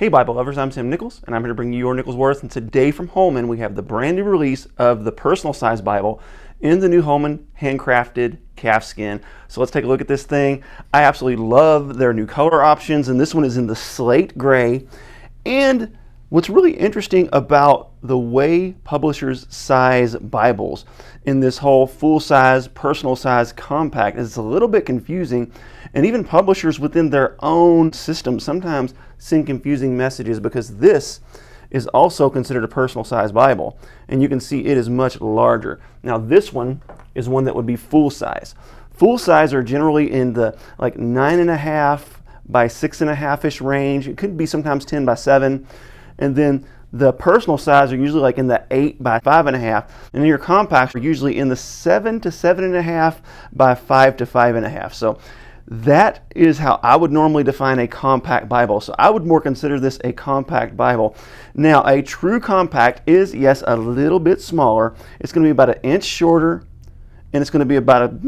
Hey Bible lovers, I'm Tim Nichols, and I'm here to bring you your Nichols Worth. And today from Holman, we have the brand new release of the personal size Bible in the new Holman Handcrafted calfskin. So let's take a look at this thing. I absolutely love their new color options, and this one is in the slate gray. And what's really interesting about the way publishers size Bibles in this whole full-size, personal size compact is it's a little bit confusing, and even publishers within their own system sometimes send confusing messages because this is also considered a personal size Bible, and you can see it is much larger. Now this one is one that would be full size. Full size are generally in the like 9.5 by 6.5-ish range. It could be sometimes 10 by 7. And then the personal size are usually like in the 8 by 5.5. And then your compacts are usually in the 7 to 7.5 by 5 to 5.5. So that is how I would normally define a compact Bible. So I would more consider this a compact Bible. Now, a true compact is, yes, a little bit smaller. It's going to be about an inch shorter, and it's going to be about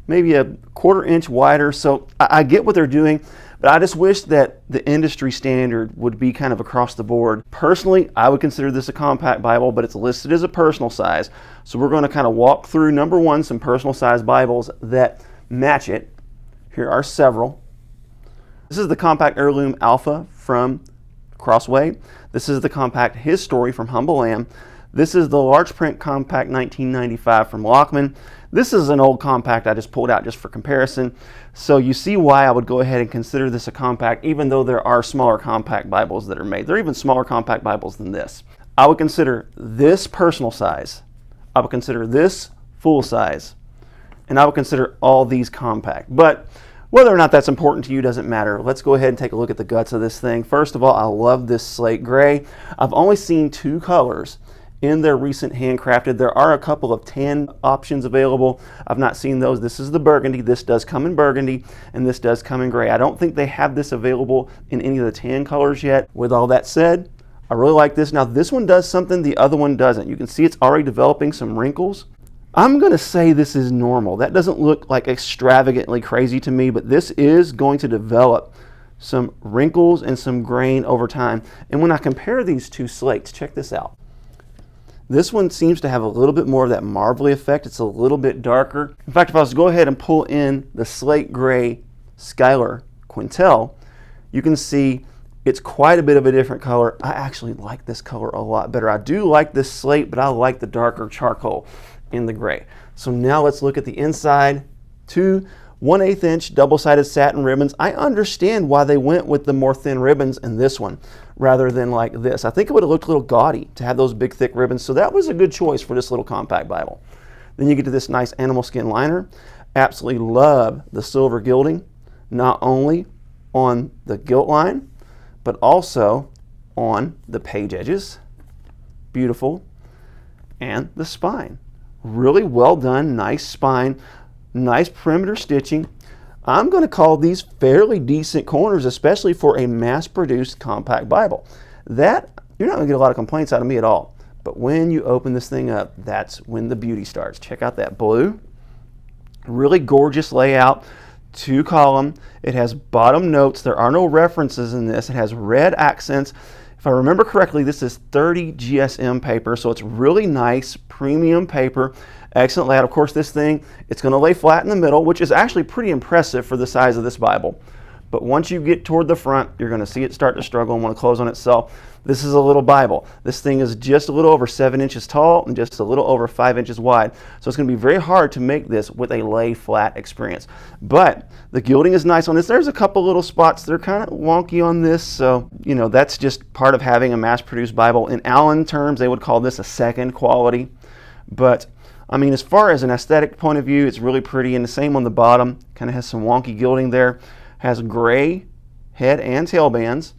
maybe a 1/4 inch wider. So I get what they're doing, but I just wish that the industry standard would be kind of across the board. Personally, I would consider this a compact Bible, but it's listed as a personal size. So we're going to kind of walk through, number one, some personal size Bibles that match it. Here are several. This is the Compact Heirloom Alpha from Crossway. This is the Compact His Story from Humble Lamb. This is the Large Print Compact 1995 from Lockman. This is an old compact I just pulled out just for comparison. So you see why I would go ahead and consider this a compact, even though there are smaller compact Bibles that are made. There are even smaller compact Bibles than this. I would consider this personal size. I would consider this full size. And I would consider all these compact. But whether or not that's important to you doesn't matter. Let's go ahead and take a look at the guts of this thing. First of all, I love this slate gray. I've only seen 2 colors in their recent Handcrafted. There are a couple of tan options available. I've not seen those. This is the burgundy. This does come in burgundy, and this does come in gray. I don't think they have this available in any of the tan colors yet. With all that said, I really like this. Now, this one does something the other one doesn't. You can see it's already developing some wrinkles. I'm going to say this is normal. That doesn't look like extravagantly crazy to me, but this is going to develop some wrinkles and some grain over time. And when I compare these two slates, check this out. This one seems to have a little bit more of that marbly effect. It's a little bit darker. In fact, if I was to go ahead and pull in the slate gray Skylar Quintel, you can see it's quite a bit of a different color. I actually like this color a lot better. I do like this slate, but I like the darker charcoal in the gray. So now let's look at the inside. 2 1/8 inch double-sided satin ribbons. I understand why they went with the more thin ribbons in this one rather than like this. I think it would have looked a little gaudy to have those big thick ribbons, so that was a good choice for this little compact Bible. Then you get to this nice animal skin liner. Absolutely love the silver gilding, not only on the gilt line, but also on the page edges. Beautiful. And the spine. Really well done, nice spine, nice perimeter stitching. I'm going to call these fairly decent corners, especially for a mass-produced compact Bible. That, you're not going to get a lot of complaints out of me at all. But when you open this thing up, that's when the beauty starts. Check out that blue. Really gorgeous layout. 2-column. It has bottom notes. There are no references in this. It has red accents. If I remember correctly, this is 30 GSM paper, so it's really nice, premium paper, excellent layout. Of course, this thing, it's going to lay flat in the middle, which is actually pretty impressive for the size of this Bible. But once you get toward the front, you're going to see it start to struggle and want to close on itself. This is a little Bible. This thing is just a little over 7 inches tall and just a little over 5 inches wide. So it's going to be very hard to make this with a lay flat experience. But the gilding is nice on this. There's a couple little spots that are kind of wonky on this. So, you know, that's just part of having a mass-produced Bible. In Allen terms, they would call this a second quality. But I mean, as far as an aesthetic point of view, it's really pretty. And the same on the bottom. Kind of has some wonky gilding there. Has gray head and tail bands,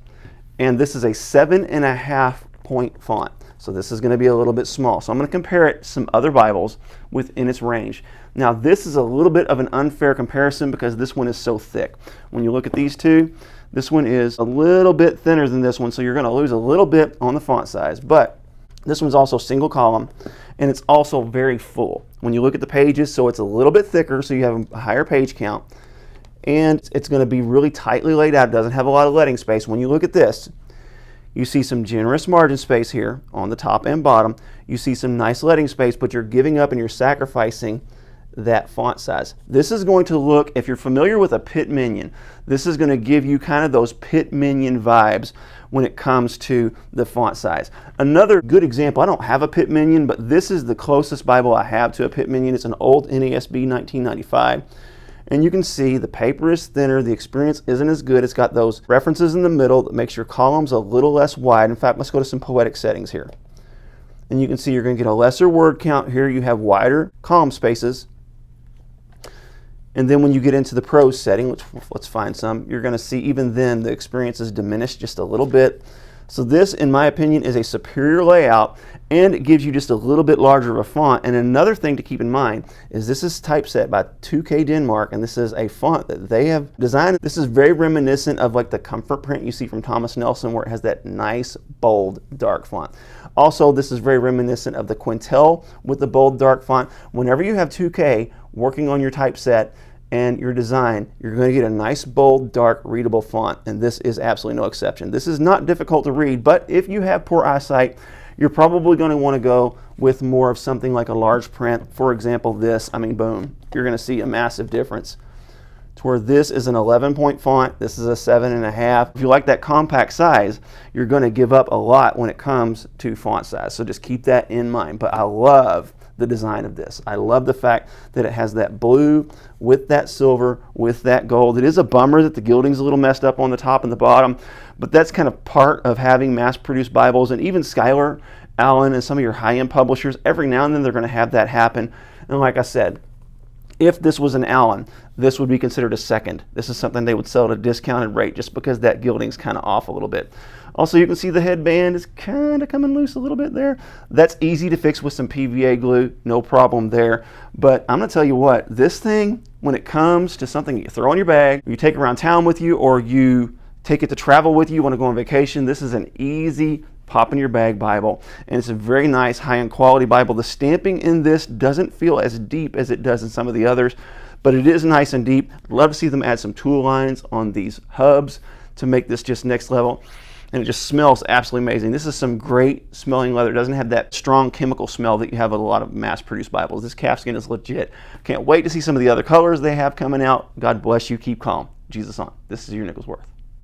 and this is a 7.5 point font. So this is going to be a little bit small. So I'm going to compare it to some other Bibles within its range. Now this is a little bit of an unfair comparison because this one is so thick. When you look at these two, this one is a little bit thinner than this one, so you're going to lose a little bit on the font size. But this one's also single column, and it's also very full. When you look at the pages, so it's a little bit thicker, so you have a higher page count. and it's going to be really tightly laid out. It doesn't have a lot of letting space. When you look at this, you see some generous margin space here on the top and bottom. You see some nice letting space, but you're giving up and you're sacrificing that font size. This is going to look, if you're familiar with a Pitt Minion, this is going to give you kind of those Pitt Minion vibes when it comes to the font size. Another good example, I don't have a Pitt Minion, but this is the closest Bible I have to a Pitt Minion. It's an old NASB 1995. And you can see the paper is thinner, the experience isn't as good. It's got those references in the middle that makes your columns a little less wide. In fact, let's go to some poetic settings here. And you can see you're going to get a lesser word count here. You have wider column spaces. And then when you get into the prose setting, which let's find some, you're going to see even then the experience is diminished just a little bit. So this, in my opinion, is a superior layout, and it gives you just a little bit larger of a font. And another thing to keep in mind is this is typeset by 2K Denmark, and this is a font that they have designed. This is very reminiscent of like the comfort print you see from Thomas Nelson, where it has that nice, bold, dark font. Also, this is very reminiscent of the Quintel with the bold, dark font. Whenever you have 2K working on your typeset and your design, you're going to get a nice, bold, dark, readable font, and this is absolutely no exception. This is not difficult to read, but if you have poor eyesight, you're probably going to want to go with more of something like a large print. For example, this, boom, you're going to see a massive difference. To where this is an 11-point font, this is a 7.5. If you like that compact size, you're going to give up a lot when it comes to font size, so just keep that in mind. But I love the design of this. I love the fact that it has that blue with that silver with that gold. It is a bummer that the gilding's a little messed up on the top and the bottom, but that's kind of part of having mass-produced Bibles. And even Schuyler, Allen, and some of your high-end publishers, every now and then they're going to have that happen. And like I said, if this was an Allen, this would be considered a second. This is something they would sell at a discounted rate just because that gilding's kind of off a little bit. Also, you can see the headband is kind of coming loose a little bit there. That's easy to fix with some PVA glue, no problem there. But I'm going to tell you what, this thing, when it comes to something you throw in your bag, you take around town with you, or you take it to travel with you want to go on vacation, this is an easy pop in your bag Bible, and it's a very nice high-end quality Bible. The stamping in this doesn't feel as deep as it does in some of the others, but it is nice and deep. I'd love to see them add some tool lines on these hubs to make this just next level. And it just smells absolutely amazing. This is some great smelling leather. It doesn't have that strong chemical smell that you have with a lot of mass-produced Bibles. This calfskin is legit. Can't wait to see some of the other colors they have coming out. God bless you. Keep calm. Jesus on. This is your Nichols Worth.